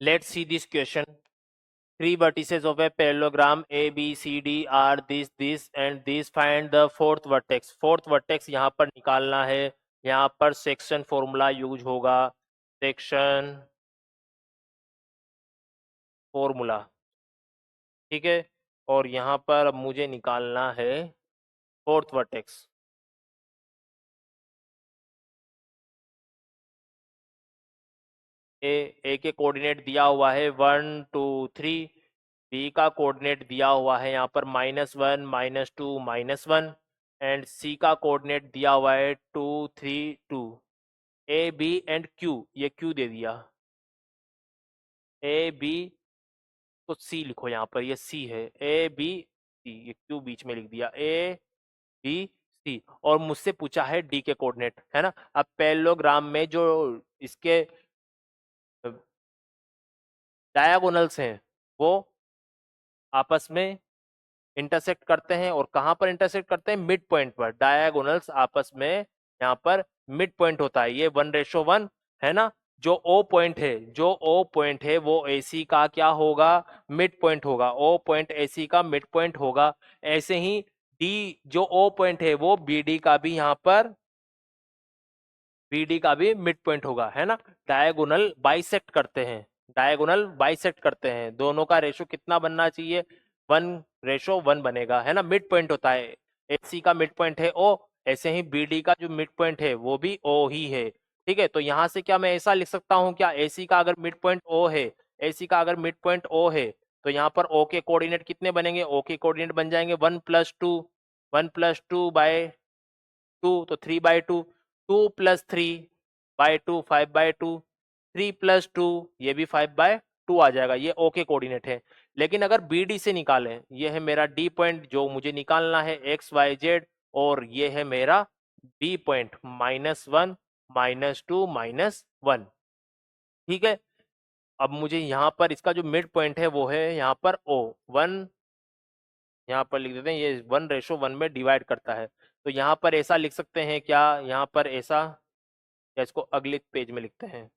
Let's see this question. Three vertices of a parallelogram A, B, C, D are this and this. Find the fourth vertex. Fourth vertex यहाँ पर निकालना है. यहाँ पर section formula use होगा. Section formula, ठीक है. और यहाँ पर अब मुझे निकालना है फोर्थ वर्टेक्स. ए के कोऑर्डिनेट दिया हुआ है 1 2 3. बी का कोऑर्डिनेट दिया हुआ है यहाँ पर -1 -2 -1. एंड सी का कोऑर्डिनेट दिया हुआ है 2 3 2. ए बी एंड क्यू, ये क्यू दे दिया. ए बी तो सी लिखो यहाँ पर, ये सी है. ए बी सी, ये क्यू बीच में लिख दिया. A B C. और मुझसे पूछा है डी के कोऑर्डिनेट, है ना. अब पैरेललोग्राम में जो इसके डायगोनल्स हैं वो आपस में इंटरसेक्ट करते हैं. और कहाँ पर इंटरसेक्ट करते हैं? मिड पॉइंट पर. डायगोनल्स आपस में यहाँ पर मिड पॉइंट होता है. ये 1:1 है ना. जो ओ पॉइंट है, जो ओ पॉइंट है वो एसी का क्या होगा? मिड पॉइंट होगा. ओ पॉइंट एसी का मिड पॉइंट होगा. ऐसे ही डी, जो ओ पॉइंट है वो बीडी का भी यहाँ पर, बीडी का भी मिड पॉइंट होगा, है ना. डायगोनल बाइसेक्ट करते हैं. डायगोनल बाइसेक्ट करते हैं. दोनों का रेशो कितना बनना चाहिए? 1:1 बनेगा, है ना. मिड पॉइंट होता है. एसी का मिड पॉइंट है ओ. ऐसे ही बीडी का जो मिड पॉइंट है वो भी ओ ही है. ठीक है. तो यहां से क्या मैं ऐसा लिख सकता हूं क्या? एसी का अगर मिड पॉइंट ओ है, एसी का अगर मिड पॉइंट ओ है, तो यहाँ पर ओ के कोऑर्डिनेट कितने बनेंगे? ओ के कोऑर्डिनेट बन जाएंगे 1+2. 1+2/2 तो 3/2. 2+3/2 5/2. 3+2 ये भी 5/2 आ जाएगा. ये ओ के कोऑर्डिनेट है. लेकिन अगर बी डी से निकालें, ये है मेरा डी पॉइंट जो मुझे निकालना है XYZ. और ये है मेरा बी पॉइंट -1 -2 -1. ठीक है. अब मुझे यहाँ पर इसका जो मिड पॉइंट है वो है यहाँ पर O 1. यहाँ पर लिख देते हैं, ये 1:1 में डिवाइड करता है. तो यहाँ पर ऐसा लिख सकते हैं क्या? यहाँ पर ऐसा, या इसको अगले पेज में लिखते हैं.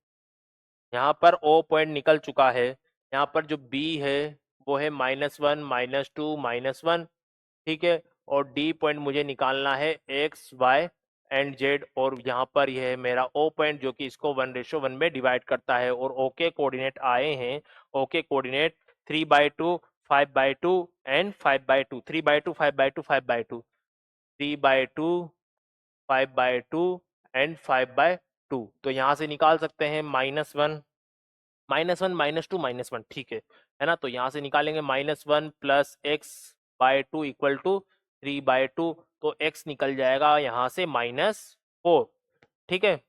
यहाँ पर O पॉइंट निकल चुका है. यहाँ पर जो B है वो है -1 -2 -1. ठीक है. और D पॉइंट मुझे निकालना है X Y एंड Z. और यहाँ पर यह है मेरा O पॉइंट जो कि इसको 1:1 में डिवाइड करता है. और O के कोऑर्डिनेट आए हैं. O के कोऑर्डिनेट 3/2 5/2 एंड 5/2. 3/2 5/2 5/2. 3/2 5/2 एंड 5/2. तो यहाँ से निकाल सकते हैं -1 -2 -1. ठीक है ना. तो यहाँ से निकालेंगे -1 + x/2 = 3/2. तो x निकल जाएगा यहाँ से -4. ठीक है.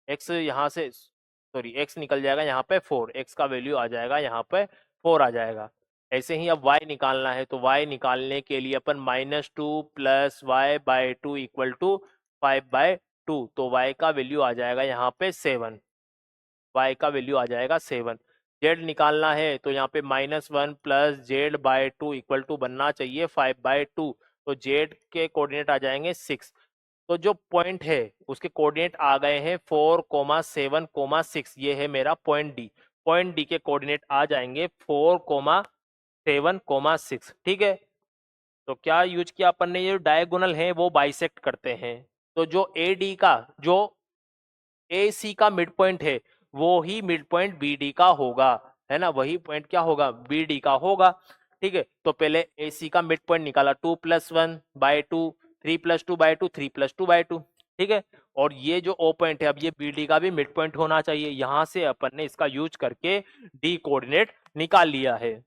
x यहाँ से, सॉरी, x निकल जाएगा यहाँ पे 4. x का वैल्यू आ जाएगा यहाँ पे 4 आ जाएगा. ऐसे ही अब y निकालना है. तो y निकालने के लिए अपन -2 + y/2 = 5/2. तो y का वैल्यू आ जाएगा यहाँ पे 7. y का वैल्यू आ जाएगा 7. z निकालना है तो यहाँ पे -1 + z/2 = बनना चाहिए 5/2. तो z के कोऑर्डिनेट आ जाएंगे 6. तो जो पॉइंट है उसके कोऑर्डिनेट आ गए हैं 4, 7, 6. ये है मेरा पॉइंट डी. पॉइंट डी के कोऑर्डिनेट आ जाएंगे 4, 7, 6. ठीक है. तो क्या यूज किया अपन ने? ये डायगोनल है वो बाइसेक्ट करते हैं. तो जो ए डी का, जो ए सी का मिड पॉइंट है वो ही मिड पॉइंट बी डी का होगा, है ना. वही पॉइंट क्या होगा? बी डी का होगा. ठीक है. तो पहले ए सी का मिड पॉइंट निकाला 2+1/2. 3+2/2 3+2/2. ठीक है. और ये जो ओ पॉइंट है, अब ये बी डी का भी मिड पॉइंट होना चाहिए. यहां से अपन ने इसका यूज करके डी कोऑर्डिनेट निकाल लिया है.